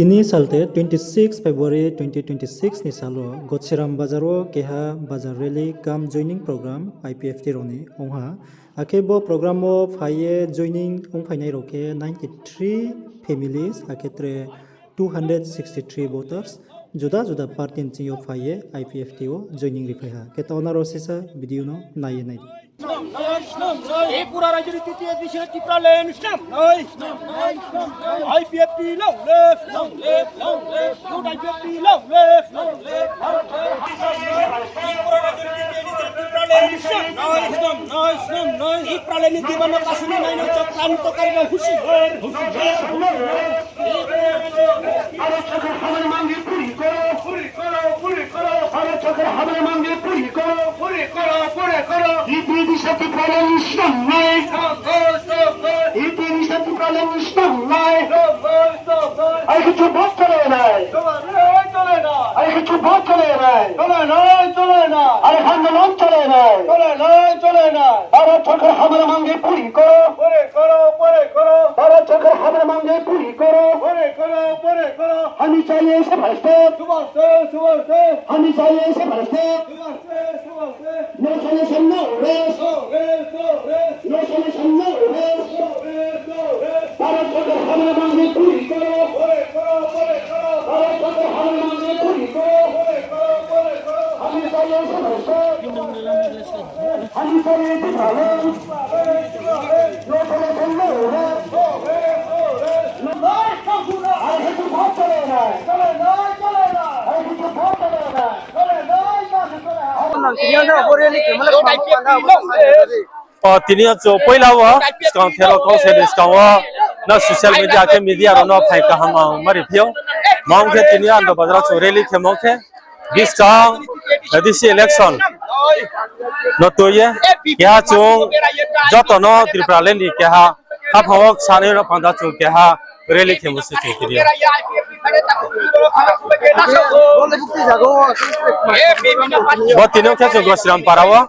Tini salte 26 February 2026 ni salo Gotchiram Bazaro keha Bazar Rally Kam Joining Program IPFT roni ongha akebo programo phaye joining ongphainai roke 93 families aketre 263 voters juda juda partin chiyo phaye IPFT o joining ripaiha ketona rosisa video no naye nai এই পুরা রাজ্যের তৃতীয় দেশের টিপ্রালেন stump নয় IPFT long left good IPFT long left এই পুরা রাজ্যের তৃতীয় দেশের টিপ্রালেন স্টাম্প নয় টিপ্রালেন জীবন কাশুনি নাই না চক্রান্ত করবে হুঁশিয়ার আলোচকের হামের মাঙ্গে পুরি করো আলোচকের হামের মাঙ্গে পুরি করো ইতিহাস সাথে প্রলয় ইসলাম নয় ইতিহাস সাথে প্রলয় ইসলাম নয় আর কিছু ভোট চলে নাই আর কিছু ভোট চলে নাই আর আন্দোলন চলে নাই আলোচকের হামের মাঙ্গে পুরি করো আলোচকের হামের মাঙ্গে পুরি করো আমি চাই এসে ভারতে আমি চাই এসে ভারতে No solution, no rest. No solution, no rest. Para tocar hamra mangi puri karo. Para tocar hamra mangi puri karo. Hami saye se bharse. Hami saye se bhalo. No solution, no rest. I have to vote for it. I have to vote for তিনি পয়লা স্কাউন থেরো কৌশল স্কাউ না social media কে media Rono phi কাহাম মারি ফিও মাউকে তিনি আন্দ বাজার চরেলি খেমকে বিস্টাং দিসি election নতয়ে কেহা চুং যতন ত্রিপুরালেন্ডি কেহা হাফাওক সানে Fanda চুং কেহা rally খেমুসি চুকিরিয়া Botinho que é Gosram Parawa,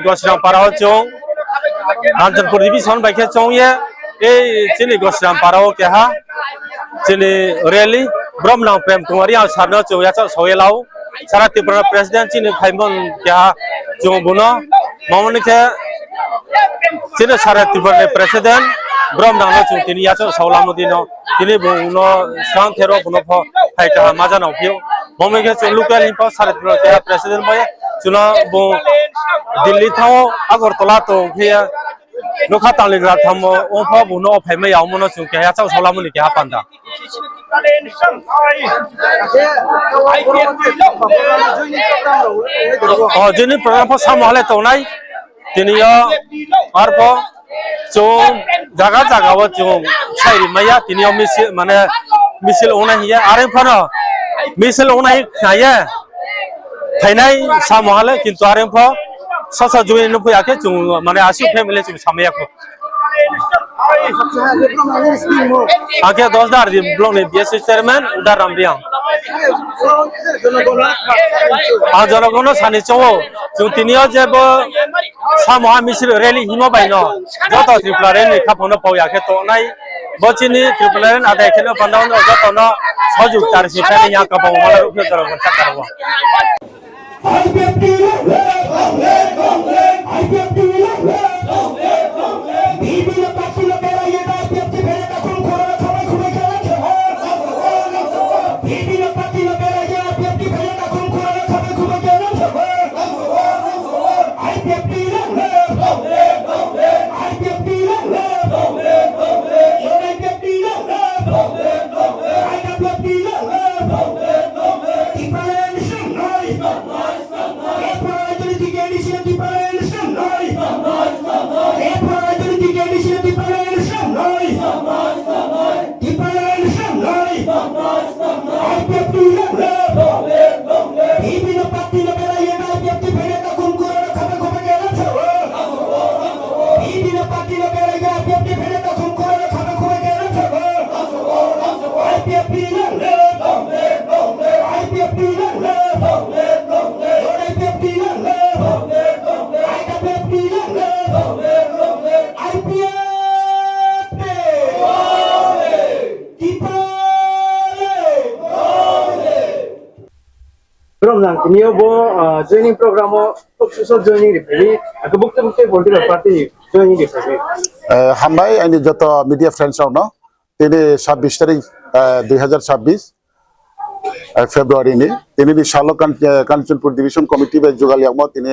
Gosram Parawa Chong, Anjanpur Division by Chong ye, Chili Gosram Parawa que ha, Chili Rally, Bromlang Prem Kumaria, Sarno Choyata Soyelau, Sarati President Chili Paimon Kaha, Jonguno, Monica, Chili Sarati President. Bromlang Chutiniya Saulamodino, Tilibuno, Santero, Bonopo, Haika, Mazan of you. Momega to look at Impo Sarat President Boy, Tuna Bo Dilito, Agortolato here, Nokatali Gratamo, Opo, Buno, Peme, Amono, Kayata, Solamonica Panda. Oh, Jenny Program for some Haletonai, Tinia, Arpo. Chung jaga wa chung chairi maya tini misil ona hiya are phano misil ona hi khaya thainai samale kintu are pho sa join no pya ke chung asu family chung samaya ko ake 10 dar di blog ne BS chairman udar rambiang Ajarogono sani chowo chung tinio jebo Samoa misil rally himo baino joto triplaren ni khaphono pauya ke to nai bochini triplaren ada kheno pandao no joto no sojuk tar sifani ya ka bawo mala rupyo jaro ko chakarwa From nang kini bo joining program o so joining repebi akabuk bukte political party joining repebi হামবাই আইনি যত media friends ন তিনি 26 তারিখ 2026 ফেব্রুয়ারি নি তিনি বিশাল Kanchanpur division committee বে যোগালিয়াম তিনি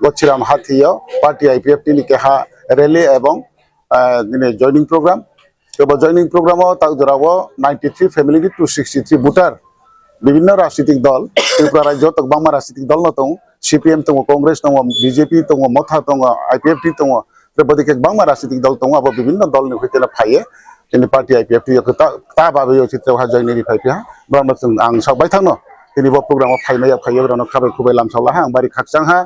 গচ্ছিরাম হাথিয়া party IPF তিনি কেহা র্যালি এবং তিনি জয়নিং প্রোগ্রাম তো জয়নিং প্রোগ্রাম তাক জরাবো 93 ফ্যামিলি 263 ভোটার বিভিন্ন রাজনৈতিক দল ত্রিপুরা রাজ্য তক বাংলা রাজনৈতিক দল ন দং সিপিএম দং কংগ্রেস দং বিজেপি দং মথা দং আইপিএফটি দং বদিকে বাংলা রাজনৈতিক দল দং আবো বিভিন্ন দল নি হইতেলা ফাইয়ে তিনি পার্টি আইপিএফটি তা বাবে চিত্রহা জয়নিরি ফাইপিয়া ব্রহ্ম আং সাবাই থানো তিনি বো প্রোগ্রাম ফাইনাই ফাইয়ে ব্রহ্ম খাবে খুবই লামসাওলা হা বাড়ি খাকসাং হা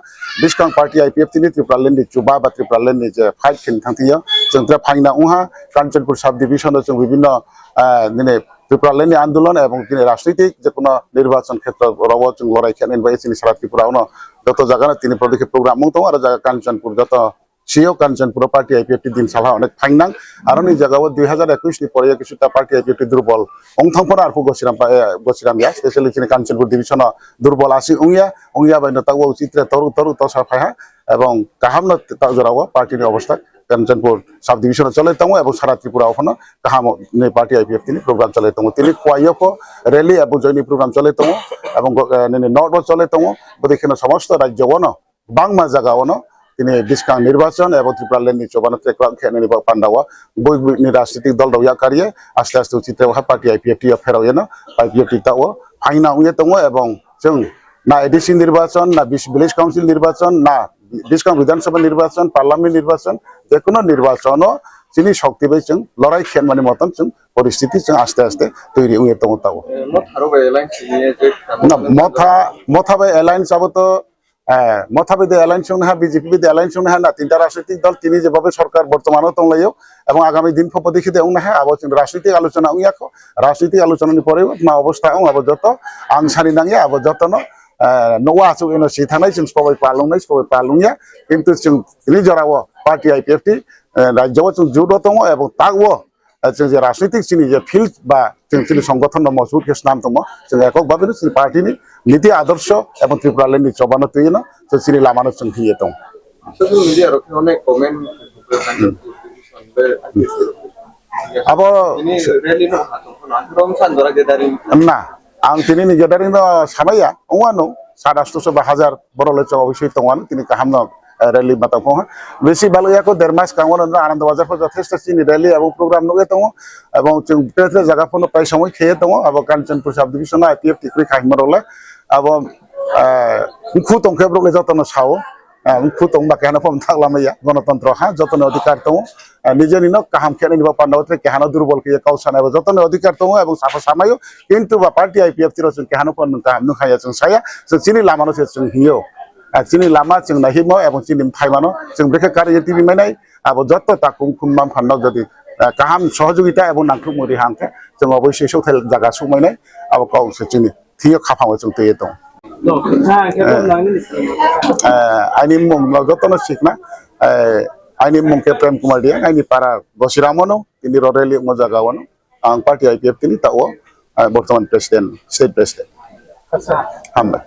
বিসকাং পার্টি আইপিএফটি নি ত্রিপুরা লেন্ডি চুবা বা ত্রিপুরা লেন্ডি যে ফাইট খিন থাংতিया जों ত্রা ফাইনা উহা কাঞ্চনপুর সাব ডিভিশন जों বিভিন্ন দিনে ত্রিপুরা লেন্ডি আন্দোলন এবং তিনি রাজনৈতিক যে কোনো নির্বাচন ক্ষেত্র রব जों লড়াই খেলেন বা তিনি সারা ত্রিপুরা যত জায়গা তিনি পদক্ষেপ প্রোগ্রাম মতো আর জায়গা কাঞ্চনপুর যত সিও কাঞ্চনপুর পার্টি আইপিএফটি দিন সালা অনেক ফাইনাং আর এই জায়গাও 2021 নি পরে কিছুটা পার্টি আইপিএফটি দুর্বল অংথংফর আর গছিরাম ইয়া স্পেশালি তিনি কাঞ্চনপুর ডিভিশন দুর্বল আসি উংয়া বাইন তাও চিত্র তরু তসা ফায়া এবং কাহাম তাজরাও পার্টির অবস্থা কাঞ্চনপুর সাব ডিভিশন চলে তমো এবং সারা ত্রিপুরা ওখানে কাহাম নে পার্টি আইপিএফ তিনি প্রোগ্রাম চলে তমো তিনি কোয়াইয়কো র্যালি এবং জয়নি প্রোগ্রাম চলে তমো এবং নর্থ চলে তমো বদিখানে সমস্ত রাজ্যগণ বাংমা জায়গাওনো তিনি বিসকাং নির্বাচন এবং ত্রিপুরা লেন্ডি চবানতে খেনে পান্ডাওয়া বই রাজনৈতিক দল রয়া কারিয়ে আস্তে আস্তে চিত্র পার্টি আইপিএফটি ফেরাও না আইপিএফটি তাও ফাইনা উয়ে তমো এবং जों না এডিসি নির্বাচন না ভিলেজ কাউন্সিল নির্বাচন না বিসকাং বিধানসভা নির্বাচন পার্লামেন্ট নির্বাচন যে কোনো নির্বাচন যিনি শক্তি বাই जों লড়াই খেন মানে মতন जों পরিস্থিতি जों আস্তে আস্তে তৈরি উয়ে তমো তাও না মথা বাই অ্যালায়েন্স আবতো মথাবিদ এলায়েন্স হা বিজেপি এলায়েন্স হা না তিনটা রাজনৈতিক দল তিনি যেভাবে সরকার বর্তমানও তংলাইও এবং আগামী দিন প্রতীক্ষী দেও না হ্যাঁ আবার রাজনৈতিক আলোচনা উইয়াখো রাজনৈতিক আলোচনার পরে মা অবস্থা আবার যত আংসারি নাঙে আবার যত নোয়া আছো এনো সি থানাই जों সবাই পালুংয়া কিন্তু जों তিনি জরাও পার্টি আইপিএফটি রাজ্যও जों জুড়ো দङ এবং তাগও जों যে রাজনৈতিক চিনি যে ফিল্ড বা जों চিনি সংগঠন মজবুত কেস নাম দङ जों এককভাবে পার্টিনি নীতি আদর্শ এবং ত্রিপুরা লেন্ডি চবানো তুই না তো চিনি লামানো जों হিয়ে দङ সোশ্যাল মিডিয়া রক্ষে অনেক কমেন্ট আবো ini rally no rom san dora gedarin না আং তিনি নিজেদারিং সাবাইয়া ওয়ানো 700 বা 1000 বড় লচ অবশ্যই তওয়ান তিনি কাহাম র্যালি মাতাও বেশি ভালো ইয়াকো দেড়মাস কাঙ্গন আনন্দ বাজার পর যথেষ্ট চিনি র্যালি এবং প্রোগ্রাম নগে তও এবং জায়গা ফোন প্রায় সময় খেয়ে তও এবং কাঞ্চনপুর সাব ডিভিশন আইপিএফ টিকরি খাইমারলা এবং মুখু তংখেব্রগে যতন সাও মুখু তং বা কেন ফম থাকলামাইয়া গণতন্ত্র হা যতন অধিকার তও নিজে নিন কাহাম খেলে নিবা পান্ডাওতে কেহানো দুর্বল কে কাউসানাইব যতন অধিকার তও এবং সাফা সামায়ো কিন্তু বা পার্টি আইপিএফ তির जों কেহানো পন কাহাম নুখায়া जों साया जों চিনি লামানো जों হিयो চিনি লামা जों নাহিমো এবং চিনি থাইমানো जों বেকে কারিয়ে টিভি মাইনাই আবো যত তাকুম খুমমাম ফান্নাও যদি কাহাম সহযোগিতা এবং নাংখুক মরি হাংকে जों অবশ্যই সৌথাল জায়গা সুমাইনাই আবো কাউসে চিনি থিও খাফাও जों তৈয়ে দङ আইনি মুং যতন শিখনা আইনি মুংকে প্রেম কুমার দিয়া আইনি পারা গছিরামনো তিনি রেলি মজাগাওনো আং পার্টি আইপিএফ তিনি তাও বর্তমান প্রেসিডেন্ট স্টেট প্রেসিডেন্ট হামবা